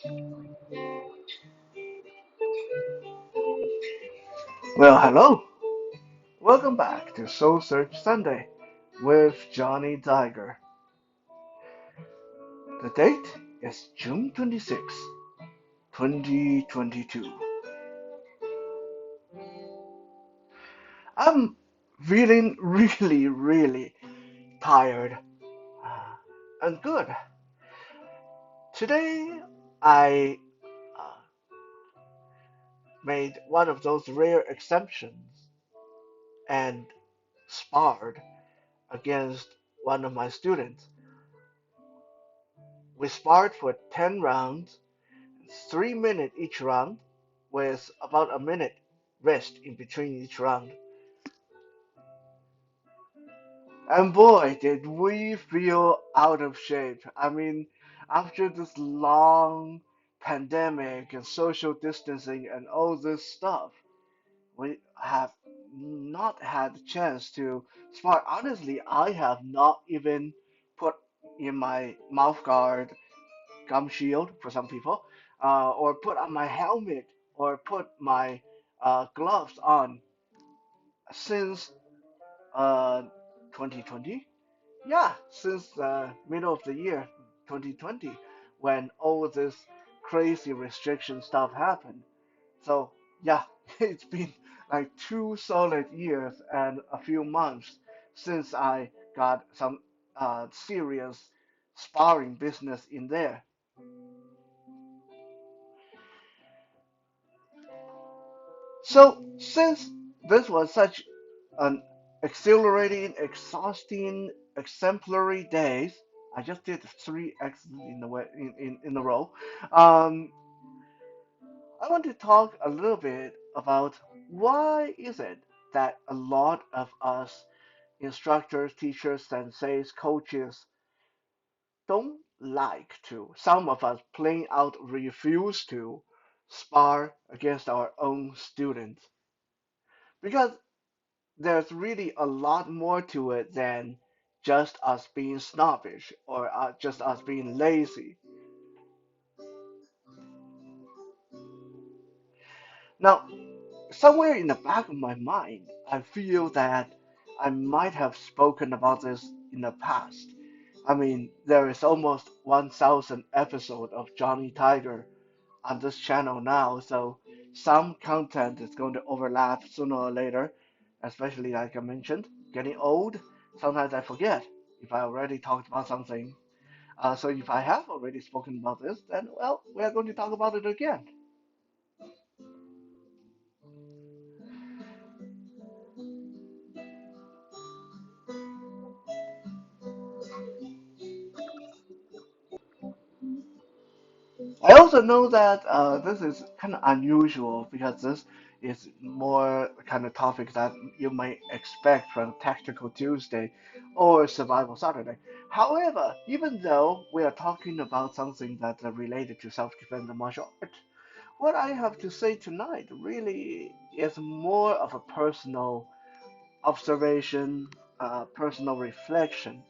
Well, hello. Welcome back to Soul Search Sunday with Johnny Tiger. The date is June 26, 2022. I'm feeling really tired and good. Today, I uh, made one of those rare exceptions and sparred against one of my students. We sparred for 10 rounds, 3 minutes each round, with about a minute rest in between each round. And boy, did we feel out of shape. I mean, after this long pandemic and social distancing and all this stuff, we have not had the chance to spar. Honestly, I have not even put in my mouth guard, gum shield for some people, or put on my helmet, or put my gloves on since uh, 2020. Yeah, since the middle of the year 2020, when all this crazy restriction stuff happened. So yeah, it's been like 2 solid years and a few months since I got some serious sparring business in there. So since this was such an exhilarating, exhausting, exemplary days, I just did three X's in the way in a row. Um, I want to talk a little bit about why is it that a lot of us instructors, teachers, senseis, coaches don't like to. Some of us plain out refuse to spar against our own students because there's really a lot more to it than just us being snobbish or just us being lazy. Now, somewhere in the back of my mind, I feel that I might have spoken about this in the past. I mean, there is almost 1,000 episodes of Johnny Tiger on this channel now, so some content is going to overlap sooner or later, especially like I mentioned, getting old. Sometimes I forget if I already talked about something. So if I have already spoken about this, then well, we are going to talk about it again. I also know that this is kind of unusual because this is more kind of topic that you might expect from Tactical Tuesday or Survival Saturday. However, even though we are talking about something that's related to self-defense and martial art, what I have to say tonight really is more of a personal observation, personal reflection,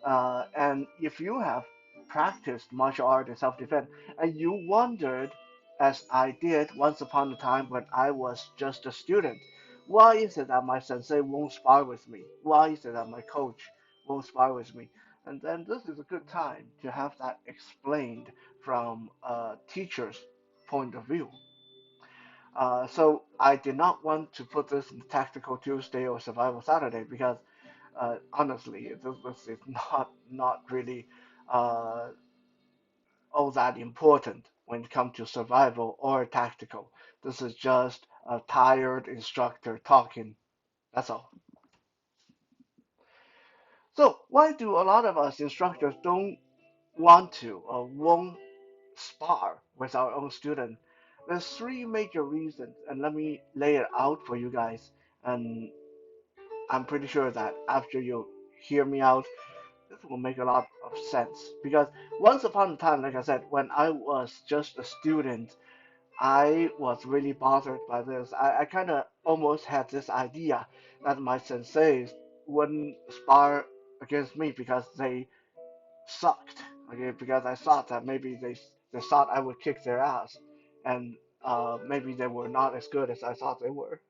and if you have practiced martial art and self-defense, and you wondered, as I did once upon a time when I was just a student, why is it that my sensei won't spar with me? Why is it that my coach won't spar with me? And then this is a good time to have that explained from a teacher's point of view. So I did not want to put this in Tactical Tuesday or Survival Saturday because honestly, this is not really uh, all that important when it comes to survival or tactical. This is just a tired instructor talking. That's all. So why do a lot of us instructors don't want to or won't spar with our own student? There's three major reasons, and let me lay it out for you guys. And I'm pretty sure that after you hear me out, this will make a lot of sense because once upon a time, like I said, when I was just a student, I was really bothered by this. I kind of almost had this idea that my senseis wouldn't spar against me because they sucked. Okay, because I thought that maybe they they thought I would kick their ass, and maybe they were not as good as I thought they were,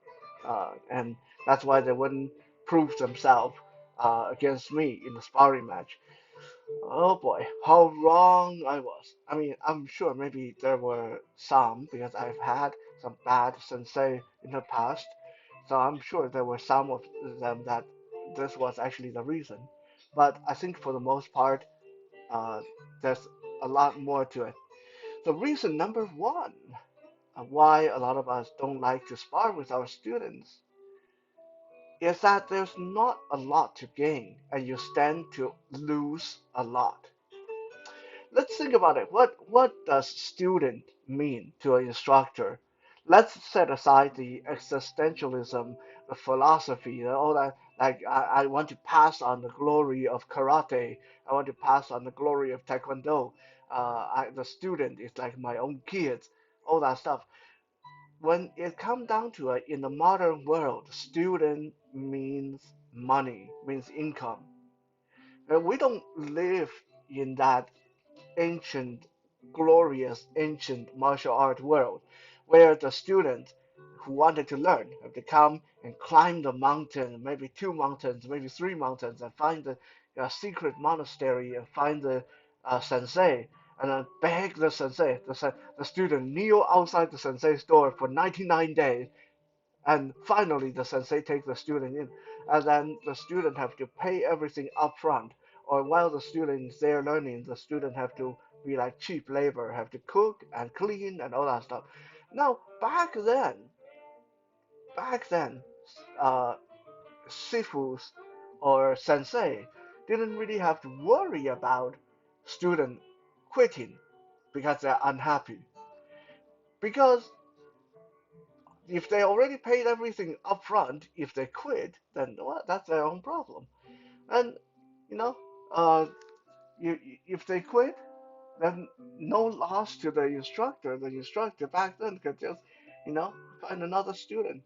and that's why they wouldn't prove themselves against me in the sparring match. Oh boy, how wrong I was. I mean, I'm sure maybe there were some because I've had some bad sensei in the past, so I'm sure there were some of them that this was actually the reason. But I think for the most part, uh, there's a lot more to it. The reason number one why a lot of us don't like to spar with our students is that there's not a lot to gain and you stand to lose a lot. Let's think about it. What does student mean to an instructor? Let's set aside the existentialism, the philosophy, all that. Like I want to pass on the glory of karate. I want to pass on the glory of taekwondo. The student is like my own kids. All that stuff. When it comes down to it, in the modern world, student means money, means income. And we don't live in that ancient, glorious, ancient martial art world, where the student who wanted to learn have to come and climb the mountain, maybe two mountains, maybe three mountains, and find the secret monastery and find the sensei, and then beg the sensei. The student kneel outside the sensei's door for 99 days, and finally the sensei takes the student in, and then the student have to pay everything up front, or while the student is there learning, the student have to be like cheap labor, have to cook and clean and all that stuff. Now back then uh, sifus or sensei didn't really have to worry about student quitting because they're unhappy, because if they already paid everything up front, if they quit, then well, that's their own problem. And you know, uh, if they quit, then no loss to the instructor. The instructor back then could just, find another student.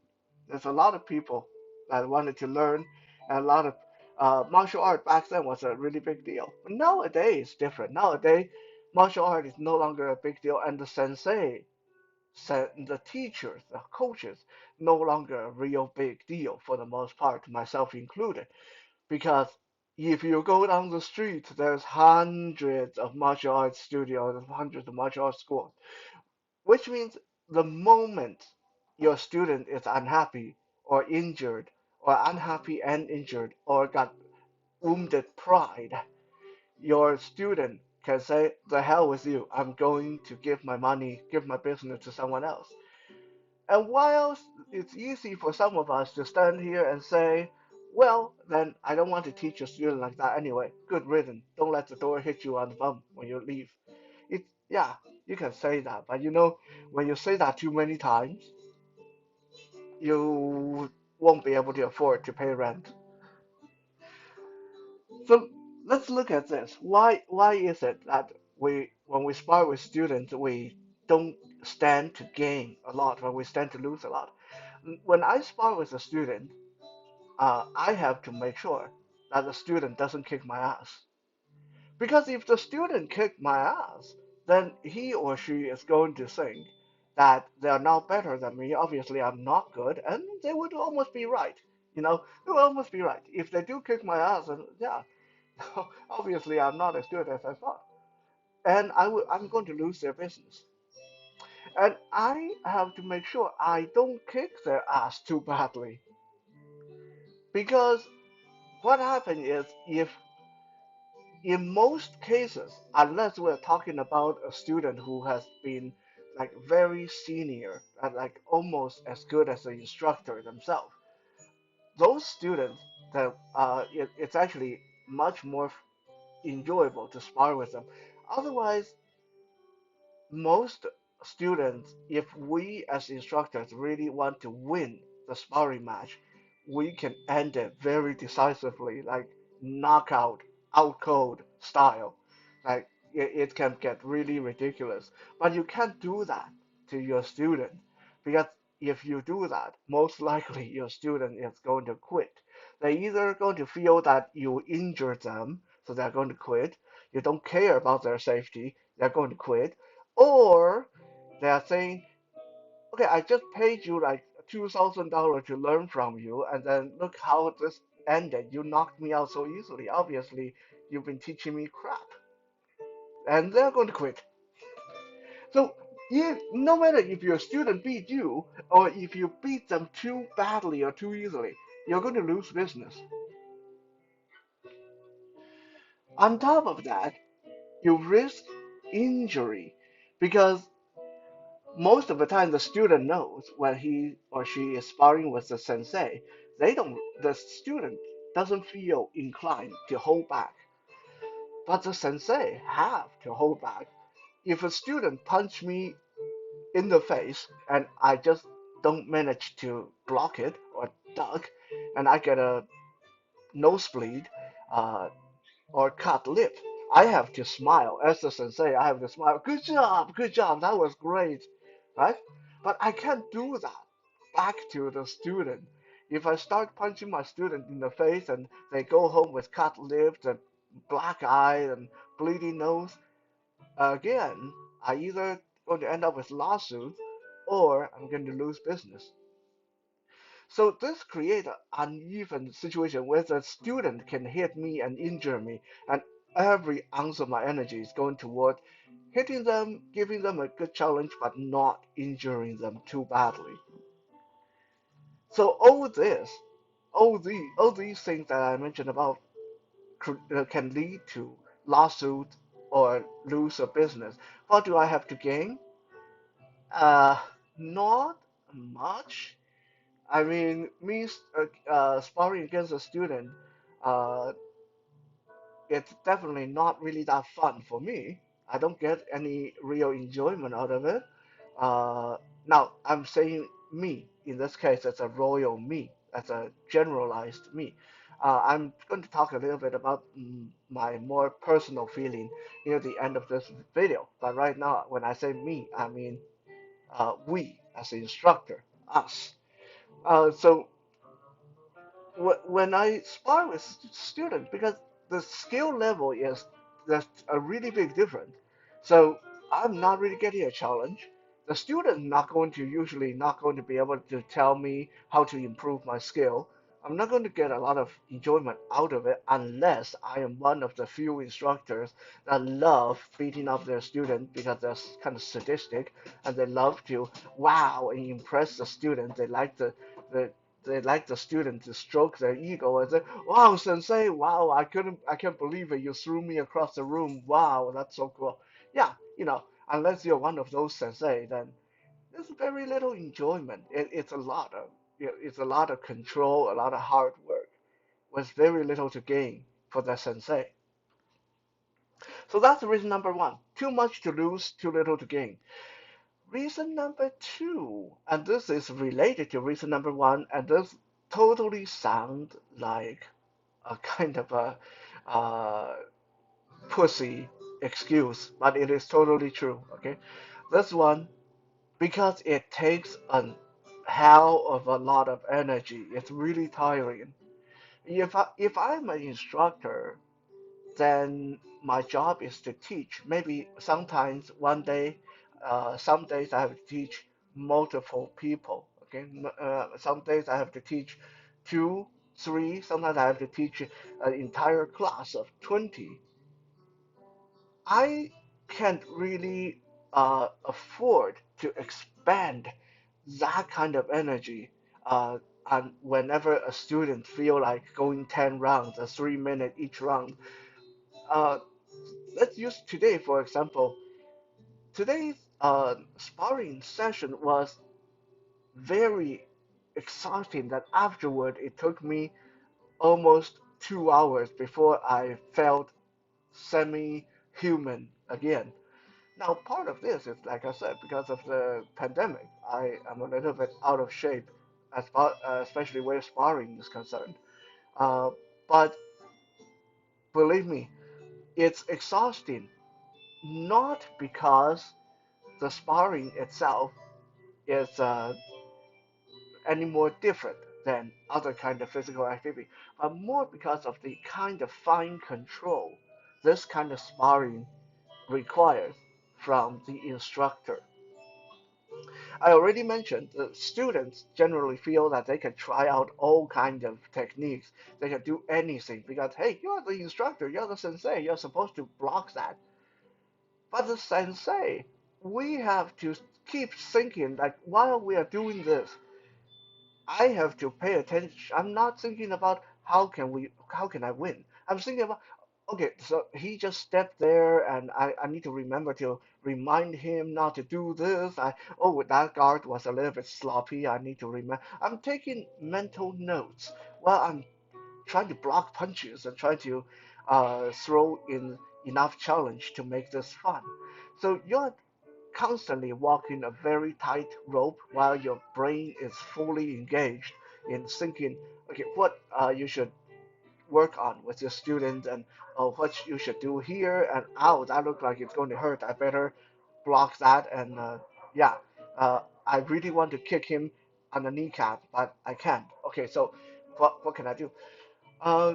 There's a lot of people that wanted to learn, and a lot of martial art back then was a really big deal. But nowadays it's different. Nowadays, martial art is no longer a big deal, and the sensei the teachers, the coaches, no longer a real big deal for the most part, myself included. Because if you go down the street, there's hundreds of martial arts studios, hundreds of martial arts schools, which means the moment your student is unhappy or injured, or unhappy and injured, or got wounded pride, your student can say, the hell with you, I'm going to give my money, give my business to someone else. And while it's easy for some of us to stand here and say, well, then I don't want to teach a student like that anyway. Good riddance. Don't let the door hit you on the bum when you leave. Yeah, you can say that, but when you say that too many times, you won't be able to afford to pay rent. So let's look at this. Why is it that when we spar with students, we don't stand to gain a lot, when we stand to lose a lot? When I spar with a student, I have to make sure that the student doesn't kick my ass. Because if the student kick my ass, then he or she is going to think that they are now better than me. Obviously, I'm not good, and they would almost be right. They would almost be right. If they do kick my ass, then yeah, obviously I'm not as good as I thought, and I'm going to lose their business. And I have to make sure I don't kick their ass too badly, because what happens is, if in most cases, unless we're talking about a student who has been like very senior and like almost as good as the instructor themselves, those students that it's actually much more enjoyable to spar with them. Otherwise, most students, if we as instructors really want to win the sparring match, we can end it very decisively, like knockout, out cold style. Like it can get really ridiculous. But you can't do that to your student, because if you do that, most likely your student is going to quit. They're either going to feel that you injured them, so they're going to quit. You don't care about their safety, they're going to quit, Or they are saying, okay, I just paid you like $2,000 to learn from you, and then look how this ended. You knocked me out so easily. Obviously, you've been teaching me crap, and they're going to quit. So, no matter if your student beat you or if you beat them too badly or too easily, you're going to lose business. On top of that, you risk injury because most of the time the student knows when he or she is sparring with the sensei, the student doesn't feel inclined to hold back, but the sensei have to hold back. If a student punch me in the face and I just don't manage to block it or duck, and I get a nosebleed, uh, or cut lip. I have to smile. As a sensei, I have to smile. Good job, that was great, right? But I can't do that back to the student. If I start punching my student in the face and they go home with cut lips and black eye and bleeding nose, again, I either going to end up with lawsuits or I'm going to lose business. So this creates an uneven situation where the student can hit me and injure me, and every ounce of my energy is going toward hitting them, giving them a good challenge, but not injuring them too badly. So all these things that I mentioned about can lead to lawsuit or lose a business. What do I have to gain? Uh, Not much. I mean, sparring against a student, uh, it's definitely not really that fun for me. I don't get any real enjoyment out of it. Uh, Now, I'm saying me. In this case, it's a royal me. That's a generalized me. I'm going to talk a little bit about my more personal feeling near the end of this video. But right now, when I say me, I mean we as the instructor, us. So when I spar with students, because the skill level is there's a really big difference. So I'm not really getting a challenge. The student not going to be able to tell me how to improve my skill. I'm not going to get a lot of enjoyment out of it unless I am one of the few instructors that love beating up their student because they're kind of sadistic and they love to wow and impress the student. The they like the student to stroke their ego and say, "Wow, sensei! Wow, I can't believe it! You threw me across the room! Wow, that's so cool!" Yeah, unless you're one of those sensei, then there's very little enjoyment. It's a lot of control, a lot of hard work, with very little to gain for the sensei. So that's reason number one: too much to lose, too little to gain. Reason number two, and this is related to reason number one, and this totally sound like a kind of a uh, pussy excuse, but it is totally true. Okay, this one because it takes a hell of a lot of energy. It's really tiring. If I'm an instructor, then my job is to teach. Maybe sometimes one day, some days I have to teach multiple people. Okay, some days I have to teach two, three. Sometimes I have to teach an entire class of 20. I can't really afford to expand that kind of energy. And whenever a student feel like going 10 rounds, a 3 minute each round, uh, let's use today for example. Today's sparring session was very exhausting. That afterward, it took me almost 2 hours before I felt semi-human again. Now, part of this is, like I said, because of the pandemic. I am a little bit out of shape, especially where sparring is concerned. Uh, but believe me, it's exhausting, not because the sparring itself is any more different than other kind of physical activity, but more because of the kind of fine control this kind of sparring requires. from the instructor. I already mentioned the students generally feel that they can try out all kinds of techniques. They can do anything because, hey, you're the instructor, you're the sensei, you're supposed to block that. But the sensei, we have to keep thinking that while we are doing this, I have to pay attention. I'm not thinking about how can I win. I'm thinking about, okay, so he just stepped there and I need to remember to remind him not to do this. Oh, that guard was a little bit sloppy. I need to remember. I'm taking mental notes while I'm trying to block punches and trying to throw in enough challenge to make this fun. So you're constantly walking a very tight rope while your brain is fully engaged in thinking, okay, what you should work on with your student and what you should do here and that looks like it's going to hurt. I better block that and yeah, I really want to kick him on the kneecap, but I can't. Okay, so what can I do? Uh,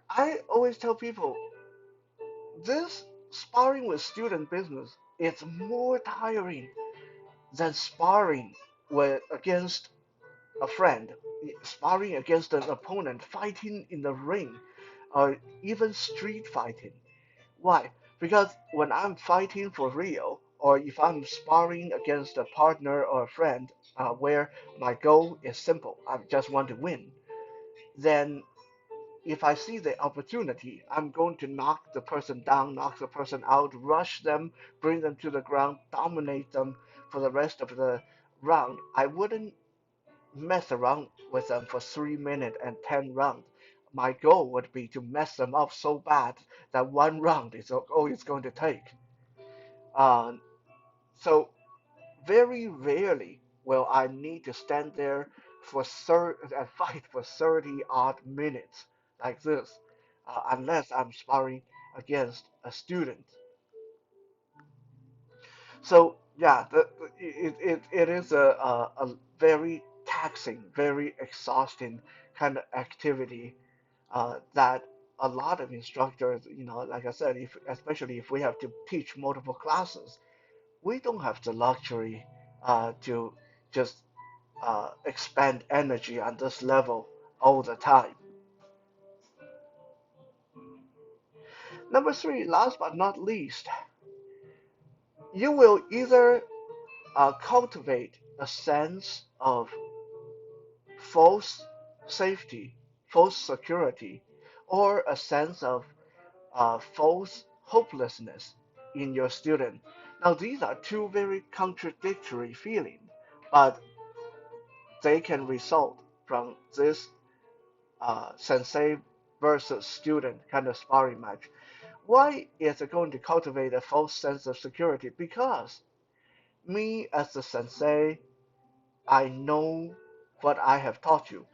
I always tell people this sparring with student business it's more tiring than sparring against a friend, sparring against an opponent, fighting in the ring, or even street fighting. Why? Because when I'm fighting for real, or if I'm sparring against a partner or a friend, where my goal is simple, I just want to win, then if I see the opportunity, I'm going to knock the person down, knock the person out, rush them, bring them to the ground, dominate them for the rest of the round. I wouldn't mess around with them for 3 minutes and 10 rounds. My goal would be to mess them up so bad that one round is all it's going to take. Um, so very rarely will I need to stand there and fight for 30 odd minutes like this, unless I'm sparring against a student. So yeah, it is a very taxing, very exhausting kind of activity that a lot of instructors, like I said, if especially if we have to teach multiple classes, we don't have the luxury to just expend energy on this level all the time. Number three, last but not least, you will either cultivate a sense of false safety, false security, or a sense of false hopelessness in your student. Now, these are two very contradictory feelings, but they can result from this sensei versus student kind of sparring match. Why is it going to cultivate a false sense of security? Because me as the sensei, I know what I have taught you.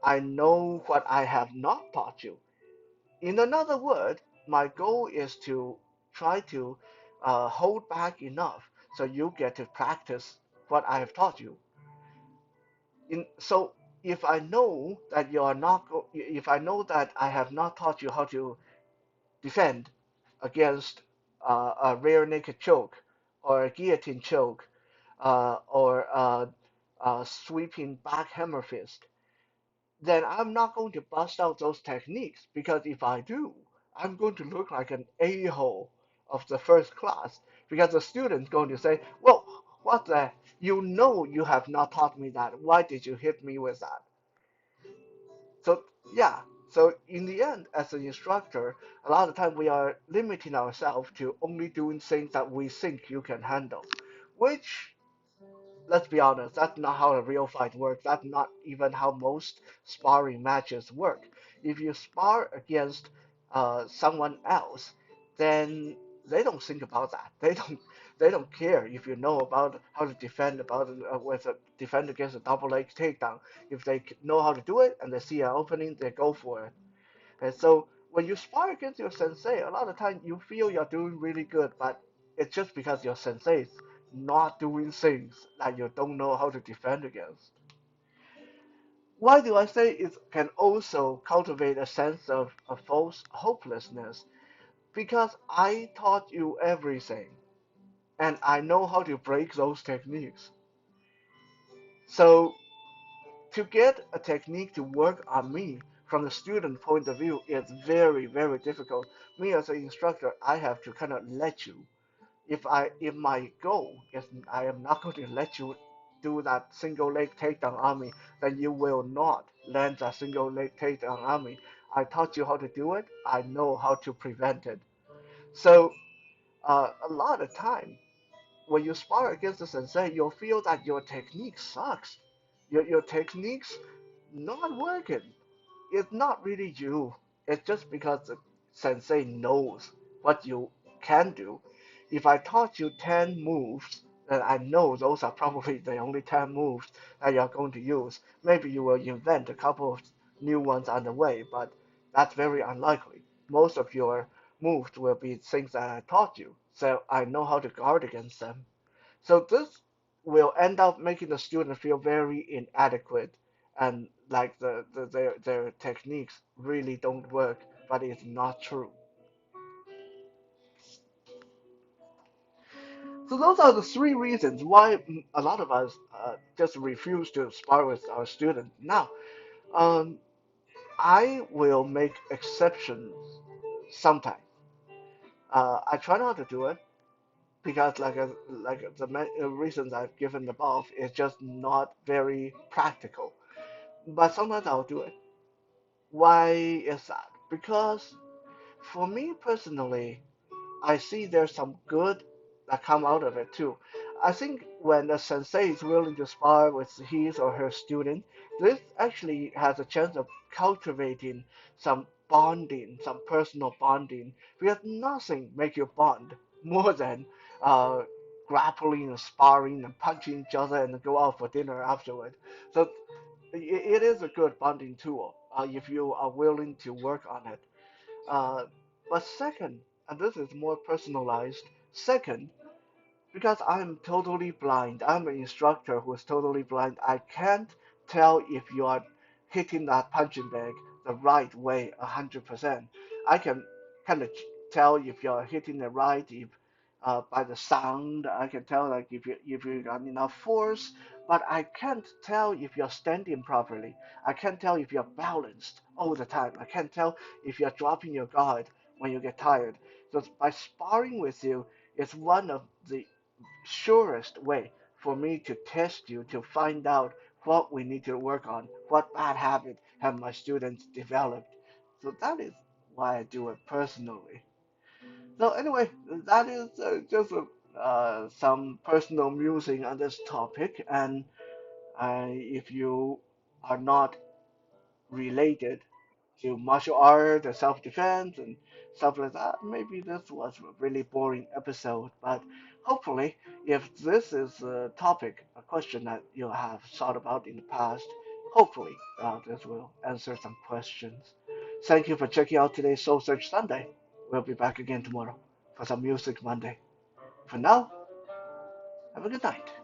I know what I have not taught you. In another word, my goal is to try to hold back enough so you get to practice what I have taught you. So if I know that you are not, if I know that I have not taught you how to defend against a rear naked choke or a guillotine choke or a sweeping back hammer fist, then I'm not going to bust out those techniques because if I do, I'm going to look like an a-hole of the first class because the student's going to say, well, what the, you have not taught me that. Why did you hit me with that? So yeah, so in the end, as an instructor, a lot of time we are limiting ourselves to only doing things that we think you can handle, which let's be honest, that's not how a real fight works. That's not even how most sparring matches work. If you spar against someone else, then they don't think about that. They don't care if you know about how to defend defend against a double leg takedown. If they know how to do it and they see an opening, they go for it. And so when you spar against your sensei, a lot of times you feel you're doing really good, but it's just because your sensei is not doing things that you don't know how to defend against. Why do I say it can also cultivate a sense of a false hopelessness? because I taught you everything and I know how to break those techniques. So to get a technique to work on me from the student point of view is very, very difficult. Me as an instructor, I have to kind of let you. If my goal is I am not going to let you do that single leg takedown on me, then you will not land that single leg takedown on me. I taught you how to do it. I know how to prevent it. So a lot of time when you spar against the sensei, you'll feel that your technique sucks. Your technique's not working. It's not really you. It's just because the sensei knows what you can do. If I taught you 10 moves, then I know those are probably the only 10 moves that you're going to use. Maybe you will invent a couple of new ones on the way, but that's very unlikely. Most of your moves will be things that I taught you, so I know how to guard against them. So this will end up making the student feel very inadequate and like their techniques really don't work, but it's not true. So those are the three reasons why a lot of us just refuse to spar with our students. Now, um, I will make exceptions sometimes. I try not to do it because, like the reasons I've given above, is just not very practical. But sometimes I'll do it. Why is that? Because for me personally, I see there's some good that come out of it too. I think when a sensei is willing to spar with his or her student, this actually has a chance of cultivating some bonding, some personal bonding, because nothing makes you bond more than uh, grappling and sparring and punching each other and go out for dinner afterward. So it is a good bonding tool if you are willing to work on it. Uh, but second, and this is more personalized, second, because I'm totally blind, I'm an instructor who is totally blind, I can't tell if you are hitting that punching bag the right way 100%. I can kind of tell if you're hitting it right, if by the sound, I can tell like if you got enough force, but I can't tell if you're standing properly. I can't tell if you're balanced all the time. I can't tell if you're dropping your guard when you get tired. So by sparring with you, it's one of the surest way for me to test you to find out what we need to work on, what bad habit have my students developed. So that is why I do it personally. So anyway, that is just some personal musing on this topic, and if you are not related to martial art and self-defense and stuff like that. Maybe this was a really boring episode, but hopefully, if this is a topic, a question that you have thought about in the past, hopefully this will answer some questions. Thank you for checking out today's Soul Search Sunday. We'll be back again tomorrow for some Music Monday. For now, have a good night.